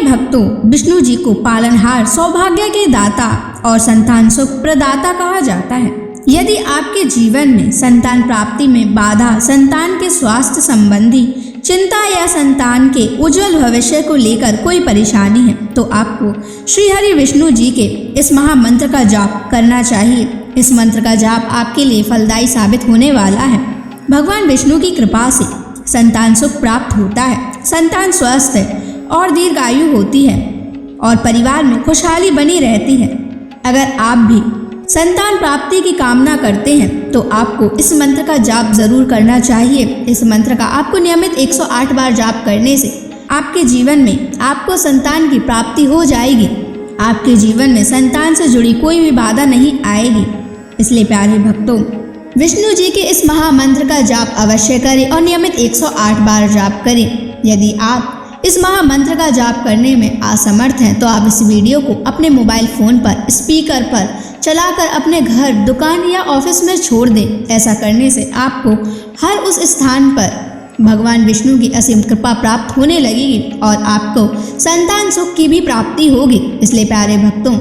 भक्तों, विष्णु जी को पालनहार, सौभाग्य के दाता और संतान सुख प्रदाता कहा जाता है। यदि आपके जीवन में संतान प्राप्ति में बाधा, संतान के स्वास्थ्य संबंधी चिंता या संतान के उज्जवल भविष्य को लेकर कोई परेशानी है, तो आपको श्री हरि विष्णु जी के इस महामंत्र का जाप करना चाहिए। इस मंत्र का जाप आपके लिए फलदायी साबित होने वाला है। भगवान विष्णु की कृपा से संतान सुख प्राप्त होता है, संतान स्वस्थ है और दीर्घायु होती है और परिवार में खुशहाली बनी रहती है। अगर आप भी संतान प्राप्ति की कामना करते हैं तो आपको इस मंत्र का जाप जरूर करना चाहिए। इस मंत्र का आपको नियमित 108 बार जाप करने से आपके जीवन में आपको संतान की प्राप्ति हो जाएगी। आपके जीवन में संतान से जुड़ी कोई भी बाधा नहीं आएगी। इसलिए प्यारे भक्तों, विष्णु जी के इस महामंत्र का जाप अवश्य करें और नियमित 108 बार जाप करें। यदि आप इस महामंत्र का जाप करने में असमर्थ हैं तो आप इस वीडियो को अपने मोबाइल फोन पर स्पीकर पर चलाकर अपने घर, दुकान या ऑफिस में छोड़ दें। ऐसा करने से आपको हर उस स्थान पर भगवान विष्णु की असीम कृपा प्राप्त होने लगेगी और आपको संतान सुख की भी प्राप्ति होगी। इसलिए प्यारे भक्तों,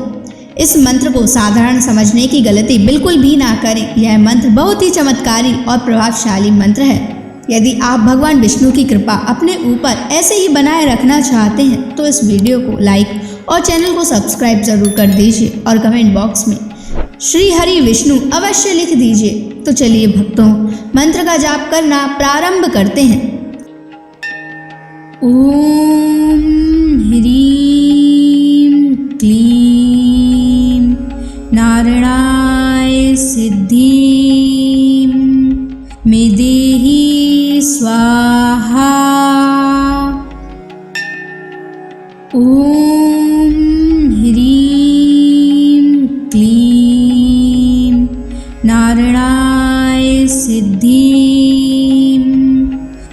इस मंत्र को साधारण समझने की गलती बिल्कुल भी ना करें। यह मंत्र बहुत ही चमत्कारी और प्रभावशाली मंत्र है। यदि आप भगवान विष्णु की कृपा अपने ऊपर ऐसे ही बनाए रखना चाहते हैं तो इस वीडियो को लाइक और चैनल को सब्सक्राइब जरूर कर दीजिए और कमेंट बॉक्स में श्री हरि विष्णु अवश्य लिख दीजिए। तो चलिए भक्तों, मंत्र का जाप करना प्रारंभ करते हैं। ओम ह्रीं क्लीं नारायणाय सिद्धिं मे देहि स्वाहा। ओम ह्रीं क्लीं नारायणाय सिद्धिं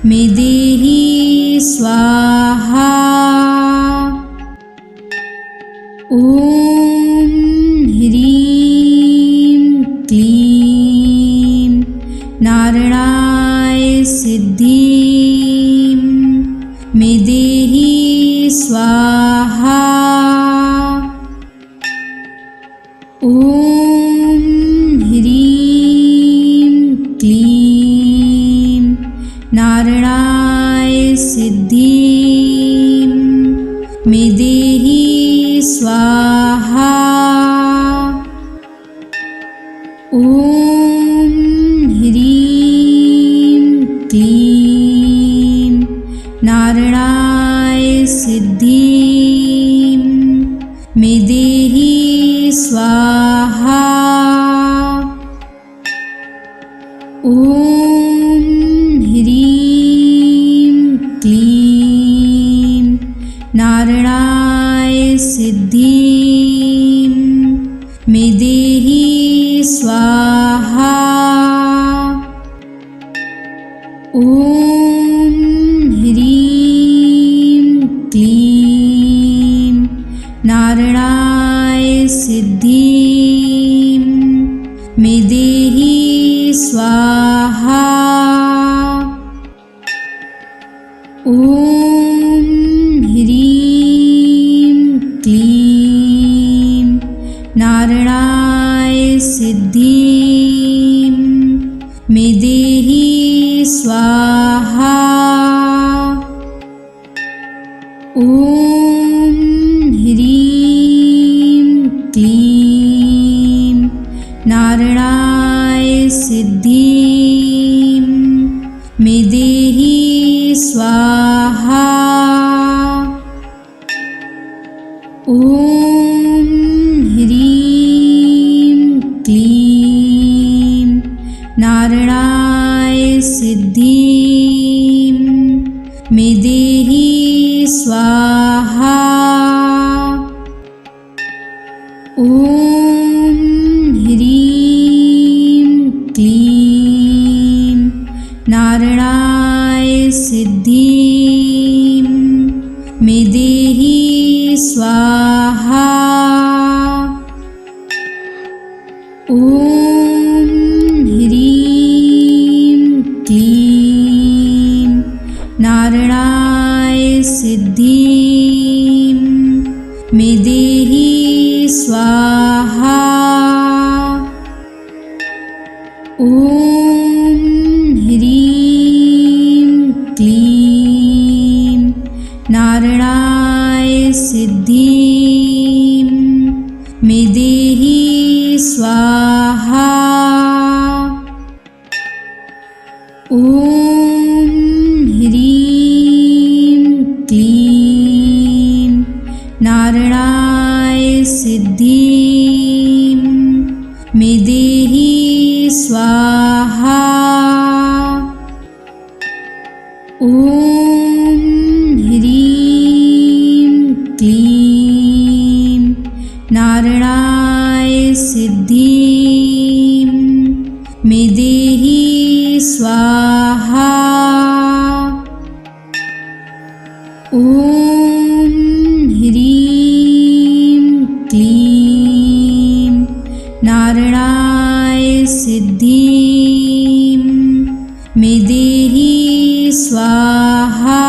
मे देहि स्वाहा। ओम ह्रीं क्लीं नारायणाय सिद्धिं मे देहि स्वाहा। ओम ह्रीं क्लीं नारायणाय सिद्धिं मे देहि स्वाहा। ओम ह्रीं क्लीं नारायणाय सिद्धिं मे देहि स्वाहा। ओम ह्रीं क्लीं नारायणाय सिद्धिं मे देहि स्वाहा। ओम ह्रीं क्लीं नारायणाय सिद्धिं मे देहि स्वाहा। ओम ह्रीं क्लीं नारायणाय सिद्धिं मे देहि स्वाहा। ओम ह्रीं क्लीं नारायणाय सिद्धिं मे देहि स्वाहा। ओम ह्रीं क्लीं नारायणाय सिद्धिं मे देहि स्वाहा। ओम ह्रीं क्लीं नारायणाय सिद्धिं मे देहि स्वाहा। ओम ह्रीं क्लीं नारायणाय सिद्धिं ॐ ह्रीं क्लीं नारायणाय सिद्धिं मे देहि स्वाहा। ॐ ह्रीं क्लीं नारायणाय सिद्धिं मे देहि स्वाहा। ॐ ह्रीं क्लीं नारायणाय सिद्धिं मे देहि स्वाहा। ॐ ह्रीं क्लीं नारायणाय सिद्धिं मे देहि स्वाहा।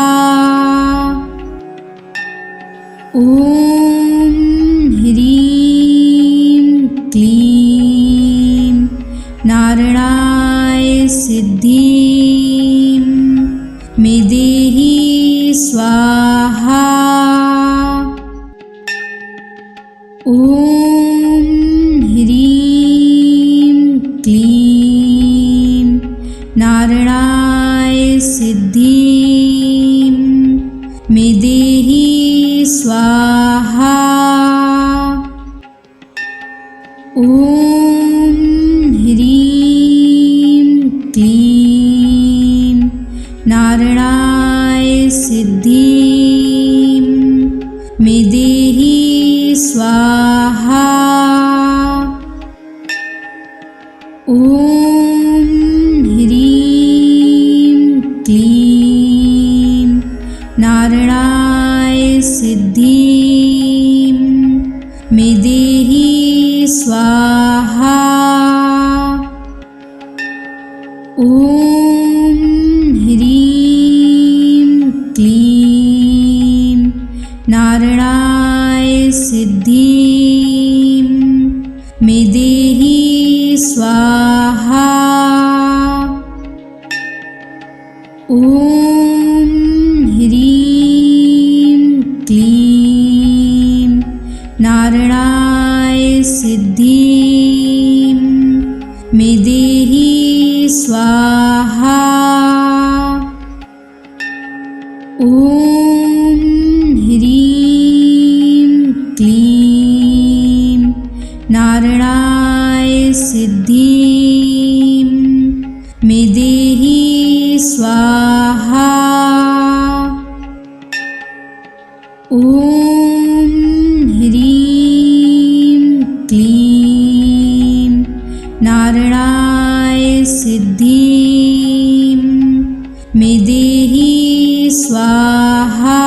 ॐ ह्रीं क्लीं नारायणाय सिद्धिं मे देहि स्वाहा। ॐ ह्रीं क्लीं नारायणाय सिद्धिं मे देहि स्वाहा। ॐ ह्रीं क्लीं नारायणाय सिद्धिं मे देहि स्वाहा। ॐ ह्रीं क्लीं नारायणाय सिद्धिं मे देहि स्वाहा। ॐ ह्रीं क्लीं नारायणाय सिद्धिं मे देहि स्वाहा। ॐ ह्रीं क्लीं नारायणाय सिद्धिं मे देहि स्वाहा। ॐ ह्रीं क्लीं नारायणाय सिद्धिं मे देहि स्वाहा। ॐ ह्रीं क्लीं नारायणाय सिद्धिं मे देहि स्वाहा।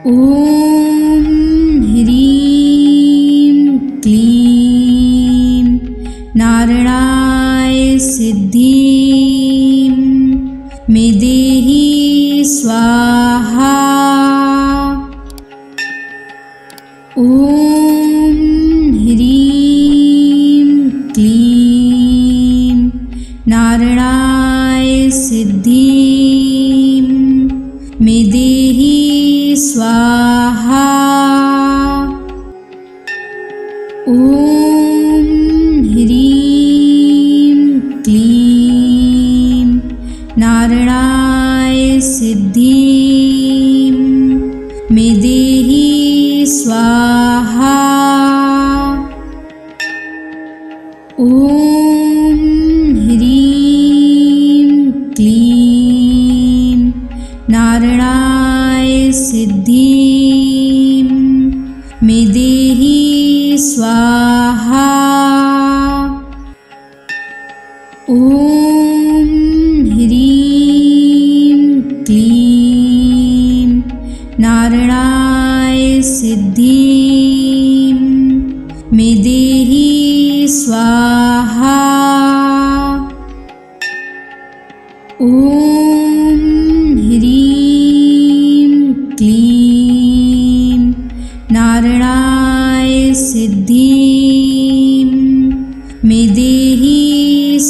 ॐ ह्रीं क्लीं नारायणाय सिद्धिं मे देहि स्वाहा। ॐ ह्रीं क्लीं नारायणाय सिद्धिं मे देहि स्वाहा। ॐ ह्रीं क्लीं नारायणाय सिद्धिं मे देहि स्वाहा। ॐ ह्रीं क्लीं नारायणाय सिद्धिं मे देहि स्वाहा। ॐ ह्रीं क्लीं नारायणाय सिद्धिं मे देहि स्वाहा। ॐ ह्रीं क्लीं नारायणाय सिद्धिं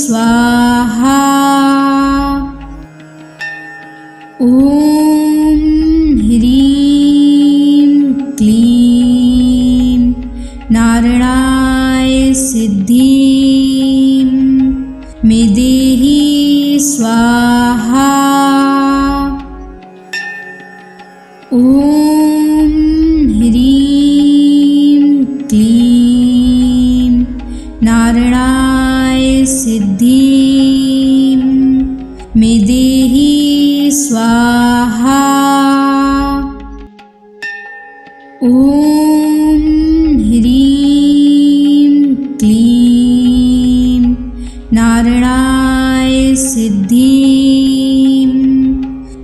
स्वाहा। ॐ ह्रीं क्लीं नारायणाय सिद्धिं मे देहि स्वाहा। ॐ ह्रीं क्लीं नारायणाय सिद्धिं मे देहि स्वाहा। ॐ ह्रीं क्लीं नारायणाय सिद्धिं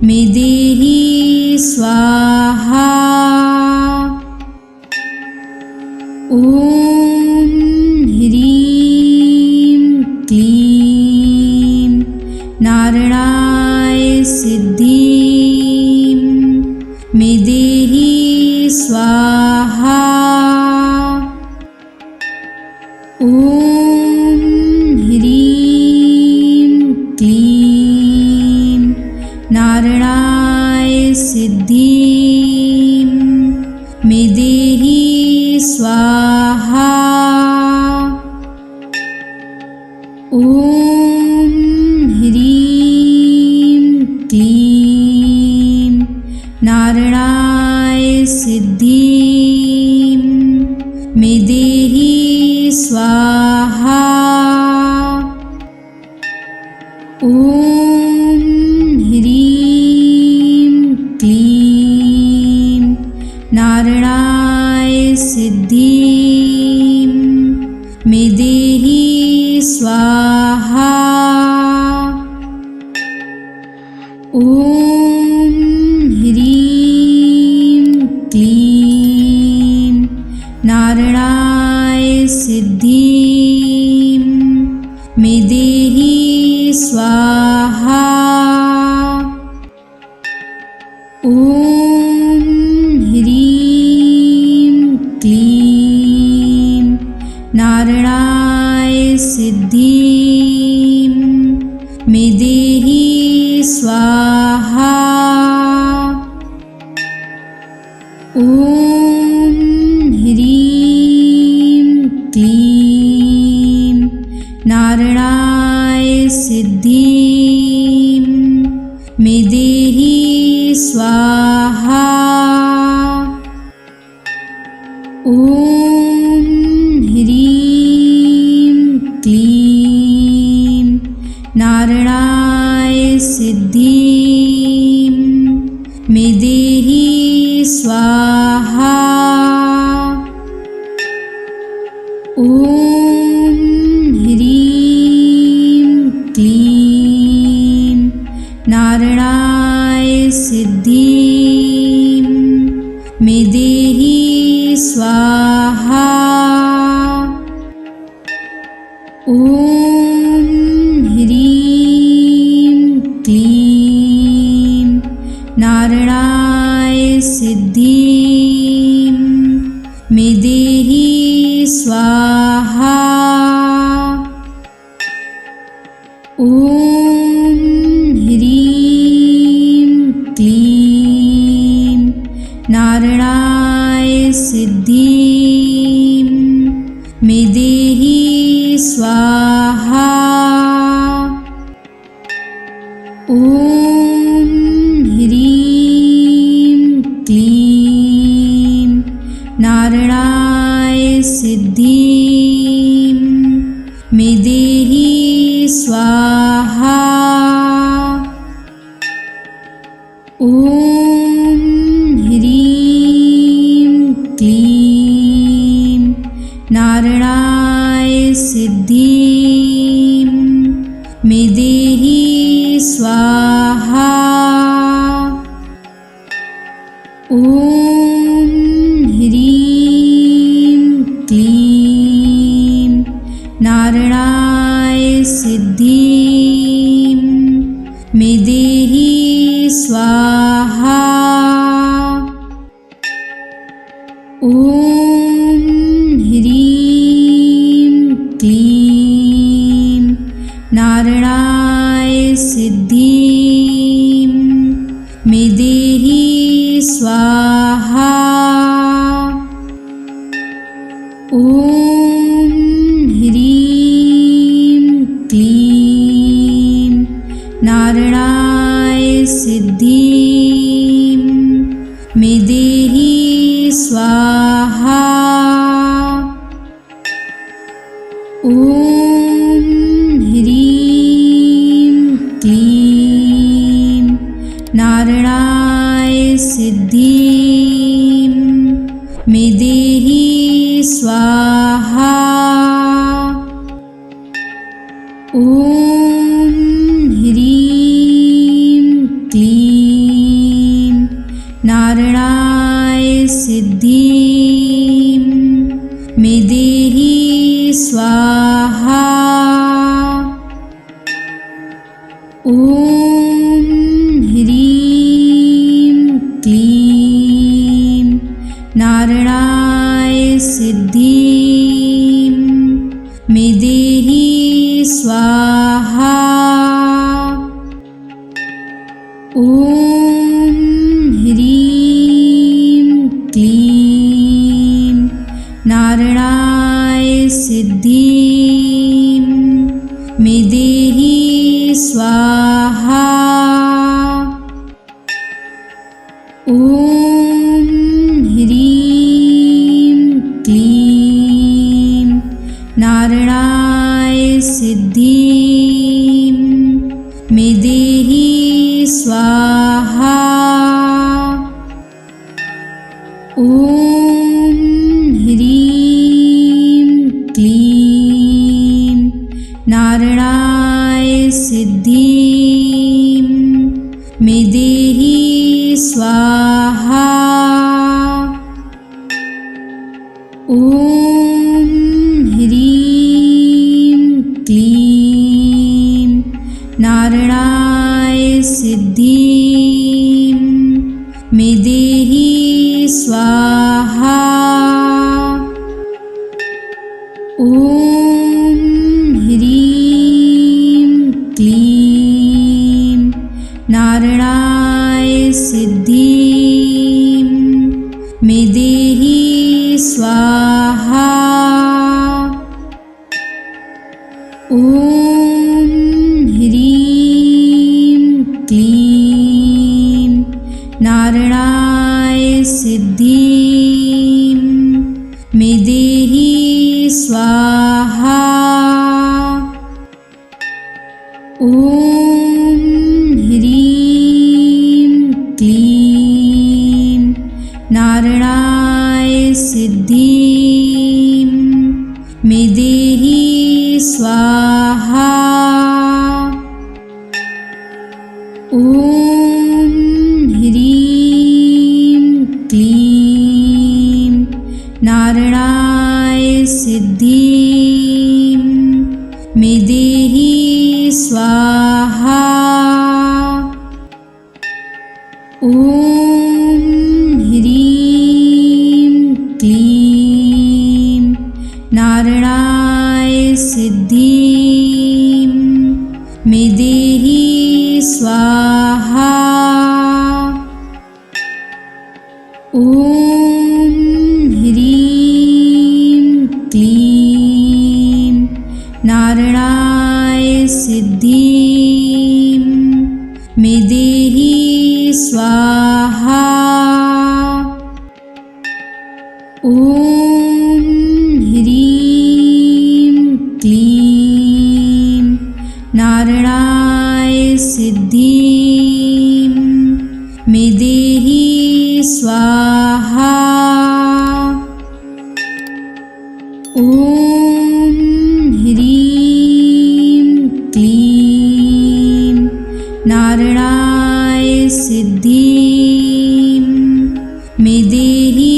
मे देहि स्वाहा। ॐ ह्रीं क्लीं नारायणाय सिद्धिं मे देहि स्वाहा। ॐ ह्रीं क्लीं नारायणाय सिद्धिं मे देहि स्वाहा। ॐ ह्रीं क्लीं नारायणाय सिद्धिं मे देहि स्वाहा। ॐ ह्रीं क्लीं नारायणाय सिद्धिं मे देहि स्वाहा। ॐ ह्रीं क्लीं नारायणाय सिद्धिं मे देहि स्वाहा। ॐ ह्रीं क्लीं नारायणाय सिद्धिं मे देहि स्वाहा। ॐ ह्रीं क्लीं नारायणाय सिद्धिं मे देहि स्वाहा। ॐ ह्रीं क्लीं नारायणाय सिद्धिं मे देहि स्वाहा। ॐ ह्रीं क्लीं नारायणाय सिद्धिं मे देहि स्वाहा। ॐ ह्रीं क्लीं नारायणाय सिद्धिं मे देहि स्वाहा। ॐ ह्रीं क्लीं नारायणाय सिद्धिं मे देहि स्वाहा। ॐ ह्रीं क्लीं नारायणाय सिद्धिं मे देहि स्वाहा। ॐ ह्रीं क्लीं नारायणाय सिद्धिं मे देहि स्वाहा। ॐ ह्रीं क्लीं नारायणाय सिद्धिं मे देहि स्वाहा। ॐ ह्रीं क्लीं नारायणाय सिद्धिं मे देहि स्वाहा। ॐ ह्रीं क्लीं नारायणाय सिद्धिं मे देहि स्वाहा। ॐ ह्रीं क्लीं नारायणाय सिद्धिं मे देहि स्वाहा। ॐ ह्रीं क्लीं नारायणाय सिद्धिं मे देहि स्वाहा। ॐ ह्रीं क्लीं नारायणाय सिद्धिं मे देहि स्वाहा। ॐ ह्रीं क्लीं नारायणाय सिद्धिं मे देहि स्वाहा। ॐ ह्रीं क्लीं नारायणाय सिद्धिं मे देहि स्वाहा। ॐ ह्रीं क्लीं नारायणाय सिद्धिं मे देहि स्वाहा। ॐ ह्रीं क्लीं नारायणाय सिद्धिं मे देहि स्वाहा। ॐ ह्रीं क्लीं नारायणाय सिद्धिं मे देहि स्वाहा। ॐ ह्रीं क्लीं नारायणाय सिद्धिं मे देहि स्वाहा। ॐ ह्रीं क्लीं नारायणाय सिद्धिं मे देहि स्वाहा। ॐ ह्रीं क्लीं नारायणाय सिद्धिं मे देहि स्वाहा। ॐ ह्रीं क्लीं नारायणाय सिद्धिं मे देहि स्वाहा। ॐ ह्रीं क्लीं नारायणाय सिद्धिं मे देहि स्वाहा। ॐ ह्रीं क्लीं नारायणाय सिद्धिं मे देहि स्वाहा। ॐ ह्रीं क्लीं नारायणाय सिद्धिं मे देहि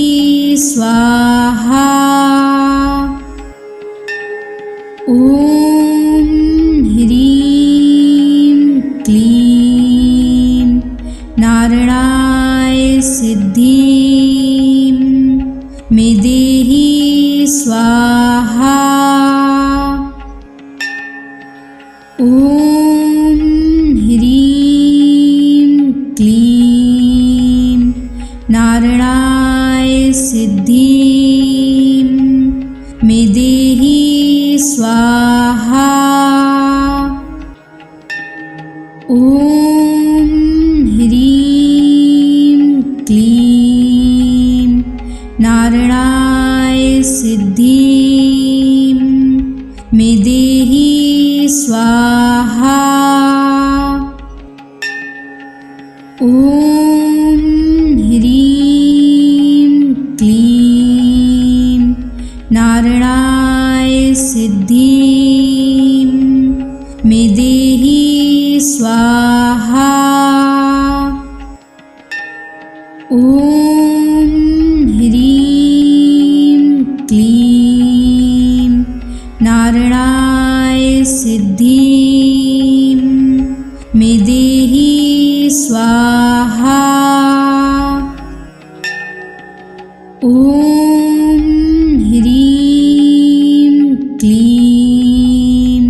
स्वाहा। ॐ ह्रीं क्लीं नारायणाय सिद्धिं मे देहि स्वाहा। ॐ ॐ ह्रीं क्लीं नारायणाय सिद्धिं मे देहि स्वाहा। ॐ ह्रीं क्लीं नारायणाय सिद्धिं मे देहि स्वाहा। ॐ ह्रीं क्लीं नारायणाय सिद्धिं मे देहि स्वाहा। ॐ ह्रीं क्लीं नारायणाय सिद्धिं मे देहि स्वाहा। ॐ ह्रीं क्लीं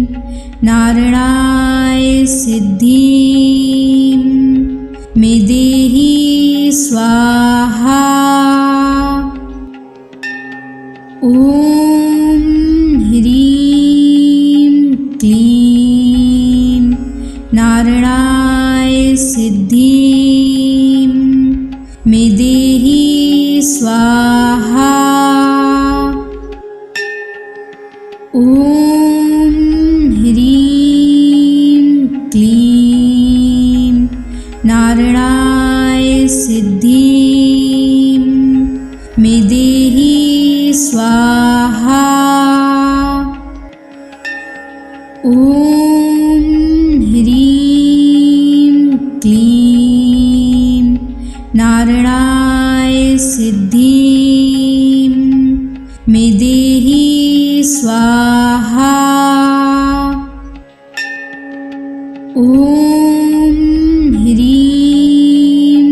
नारायणाय सिद्धिं मे देहि स्वाहा। ॐ ह्रीं क्लीं नारायणाय सिद्धिं मे देहि स्वाहा। ॐ ह्रीं क्लीं नारायणाय सिद्धिं मे देहि स्वाहा। ॐ ह्रीं क्लीं नारायणाय सिद्धिं मे देहि स्वाहा। ॐ ह्रीं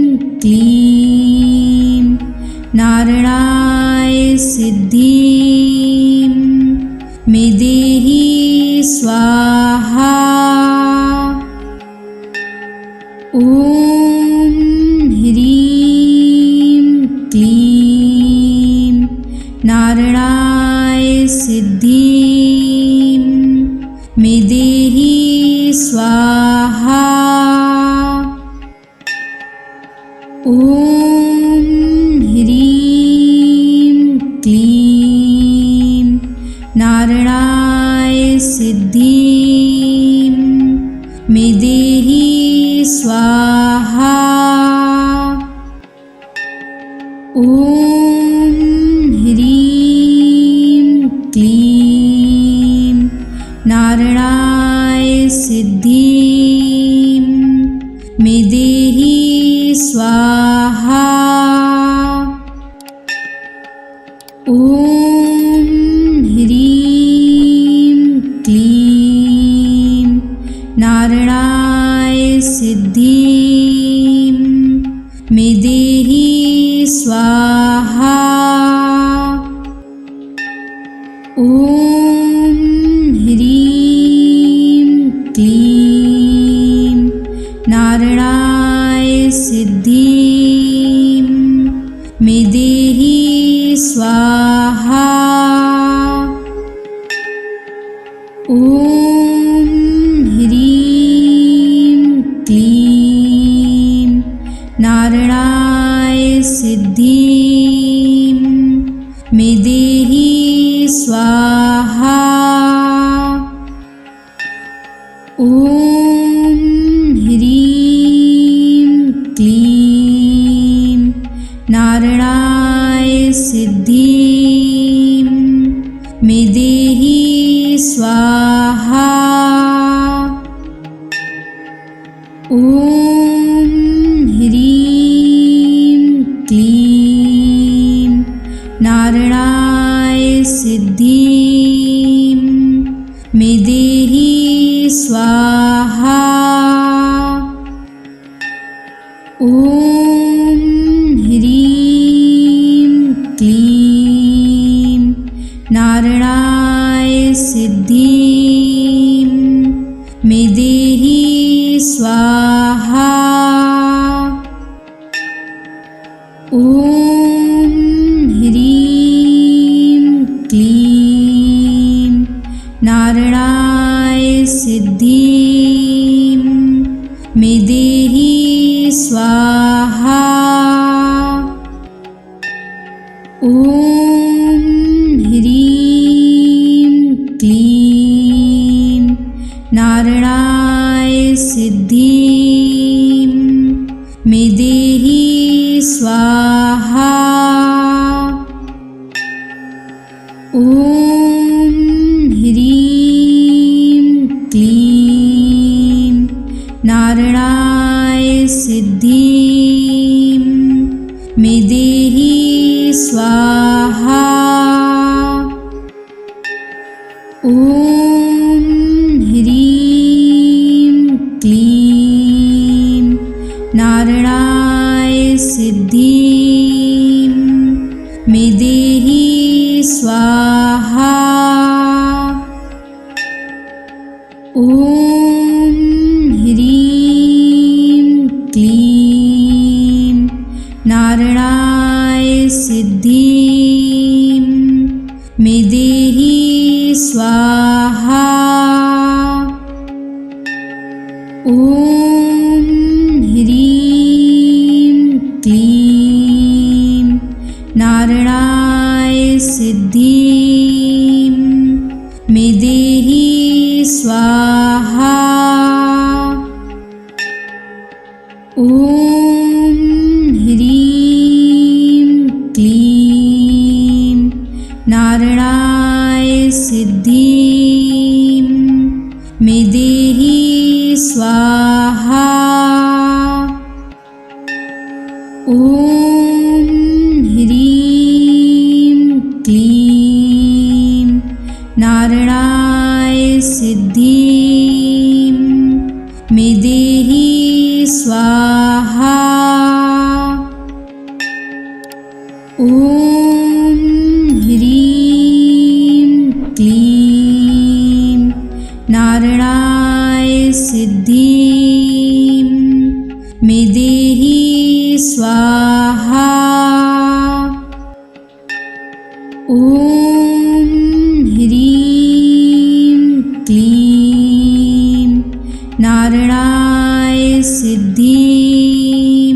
क्लीं नारायणाय सिद्धिं मे देहि स्वाहा। ॐ ह्रीं क्लीं नारायणाय सिद्धिं मे देहि स्वाहा। ॐ ह्रीं क्लीं नारायणाय सिद्धिं मे देहि स्वाहा। ॐ ह्रीं क्लीं नारायणाय सिद्धिं मे देहि स्वाहा। ॐ ह्रीं क्लीं नारायणाय सिद्धिं मे देहि स्वाहा। ॐ ह्रीं क्लीं नारायणाय सिद्धिं मे देहि स्वाहा। ॐ ह्रीं क्लीं नारायणाय सिद्धिं मे देहि स्वाहा। ॐ ह्रीं क्लीं नारायणाय सिद्धिं मे देहि स्वाहा। ॐ ह्रीं क्लीं नारायणाय सिद्धिं मे देहि स्वाहा। ॐ ह्रीं क्लीं नारायणाय सिद्धिं मे स्वाहा। ॐ ह्रीं क्लीं नारायणाय सिद्धिं मे देहि स्वाहा। ॐ ह्रीं क्लीं नारायणाय सिद्धिं मे देहि स्वाहा। ॐ ह्रीं क्लीं नारायणाय सिद्धिं मे देहि स्वाहा। ॐ ह्रीं क्लीं नारायणाय सिद्धिं मे देहि स्वाहा। ॐ ह्रीं क्लीं नारायणाय सिद्धिं मे देहि स्वाहा। ॐ ह्रीं क्लीं नारायणाय सिद्धिं मे देहि स्वाहा। ॐ ह्रीं क्लीं नारायणाय सिद्धिं मे देहि स्वाहा। ॐ ह्रीं क्लीं नारायणाय सिद्धिं मे देहि स्वाहा। ॐ ह्रीं क्लीं नारायणाय सिद्धिं मे देहि स्वाहा। ॐ ह्रीं क्लीं नारायणाय सिद्धिं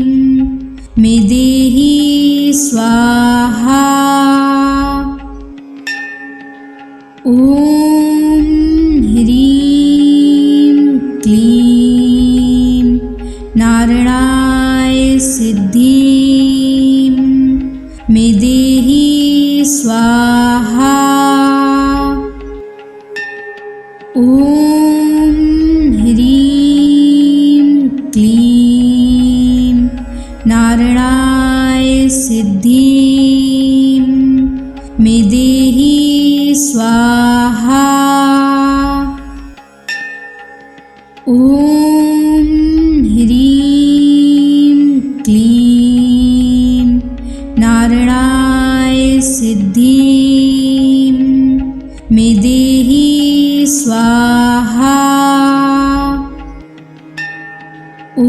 मे देहि स्वाहा। ॐ ह्रीं क्लीं नारायणाय सिद्धिं मे देहि स्वाहा। ॐ ह्रीं क्लीं नारायणाय सिद्धिं मे देहि स्वाहा। ॐ ह्रीं क्लीं नारायणाय सिद्धिं मे देहि स्वाहा। ॐ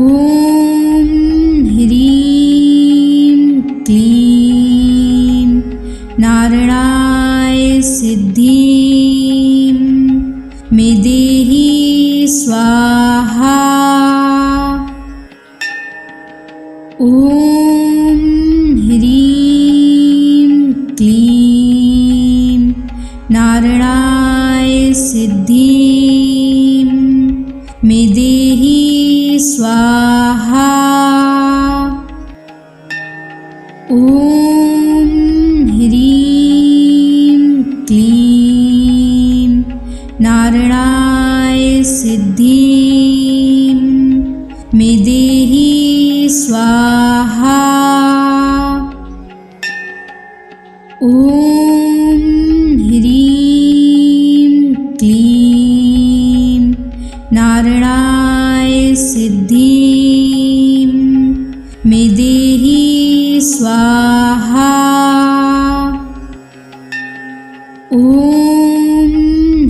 ह्रीं क्लीं नारायणाय सिद्धिं मे देहि स्वाहा। ॐ ह्रीं क्लीं नारायणाय सिद्धिं मे देहि स्वाहा। ॐ ह्रीं क्लीं नारायणाय सिद्धिं मे देहि स्वाहा। ॐ ह्रीं क्लीं नारायणाय सिद्धिं मे देहि स्वाहा। ॐ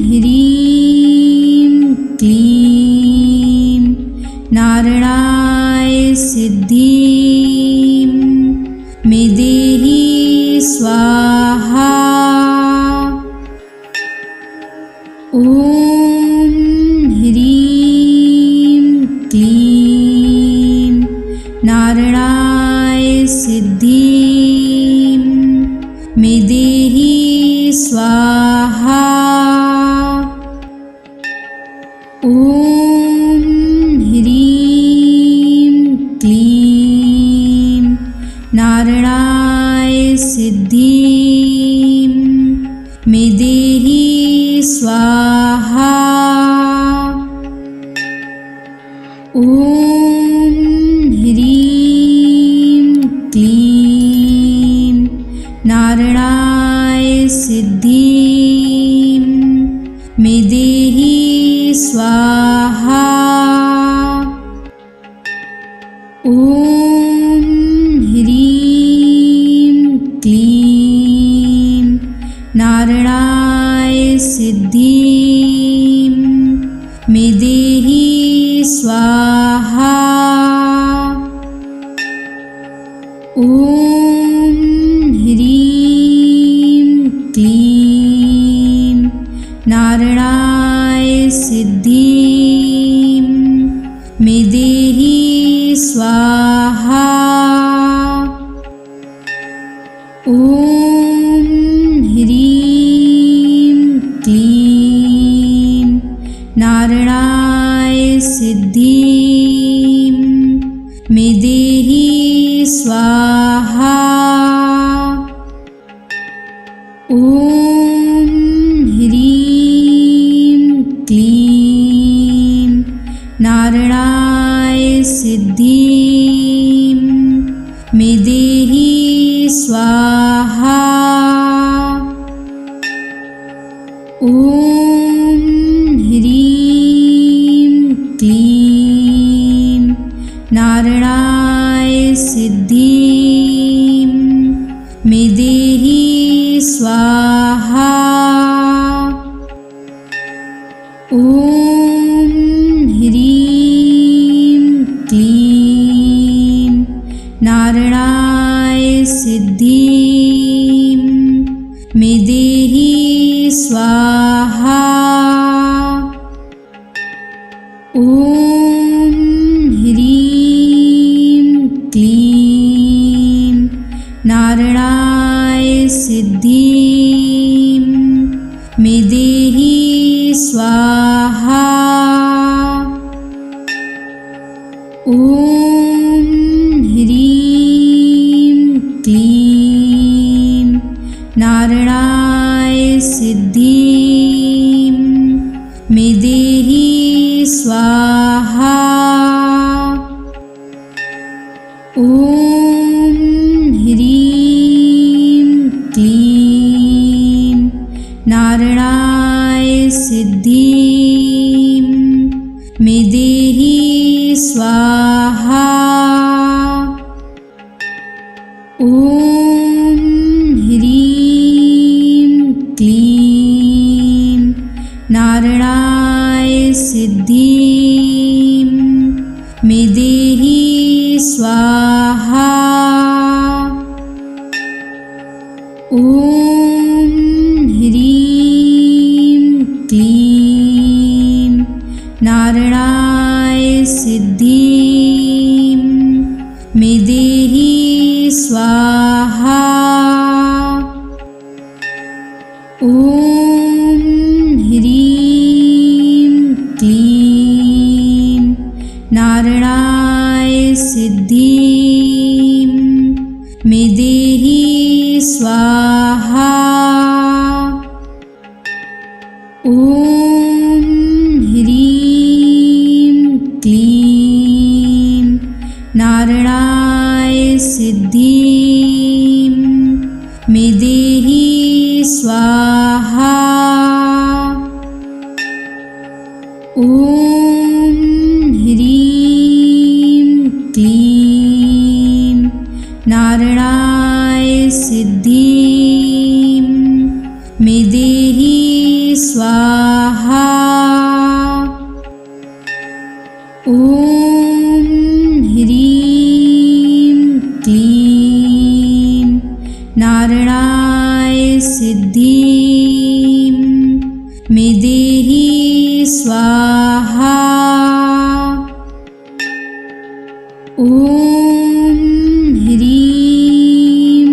ह्रीं क्लीं नारायणाय सिद्धिं मे देहि स्वाहा। ॐ ह्रीं क्लीं नारायणाय सिद्धिं मे देहि स्वाहा। ॐ ह्रीं क्लीं नारायणाय सिद्धिं मे देहि स्वाहा। ॐ ह्रीं क्लीं नारायणाय सिद्धिं मे देहि स्वाहा। ॐ ह्रीं क्लीं नारायणाय सिद्धिं मे देहि स्वाहा। ॐ ह्रीं क्लीं नारायणाय सिद्धिं मे देहि स्वाहा। ॐ ह्रीं क्लीं नारायणाय सिद्धिं मे देहि स्वाहा। ॐ ह्रीं क्लीं नारायणाय सिद्धिं मे देहि स्वाहा। ॐ ह्रीं क्लीं नारायणाय सिद्धिं मे देहि स्वाहा। ॐ ह्रीं क्लीं नारायणाय सिद्धिं मे देहि स्वाहा। ॐ ह्रीं क्लीं नारायणाय सिद्धिं मे देहि स्वाहा। ॐ ह्रीं क्लीं नारायणाय सिद्धिं मे देहि स्वाहा। ॐ ह्रीं क्लीं नारायणाय सिद्धिं मे देहि स्वाहा। ॐ ह्रीं क्लीं नारायणाय सिद्धिं मे देहि स्वाहा। ॐ ह्रीं क्लीं नारायणाय सिद्धिं मे देहि स्वाहा। ॐ ह्रीं क्लीं नारायणाय सिद्धिं मे देहि स्वाहा। ॐ ह्रीं क्लीं नारायणाय सिद्धिं मे देहि स्वाहा। ॐ ह्रीं क्लीं नारायणाय सिद्धिं मे देहि स्वाहा। ॐ स्वाहा। ॐ ह्रीं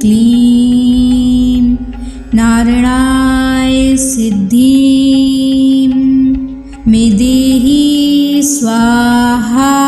क्लीं नारायणाय सिद्धिं मे देहि स्वाहा।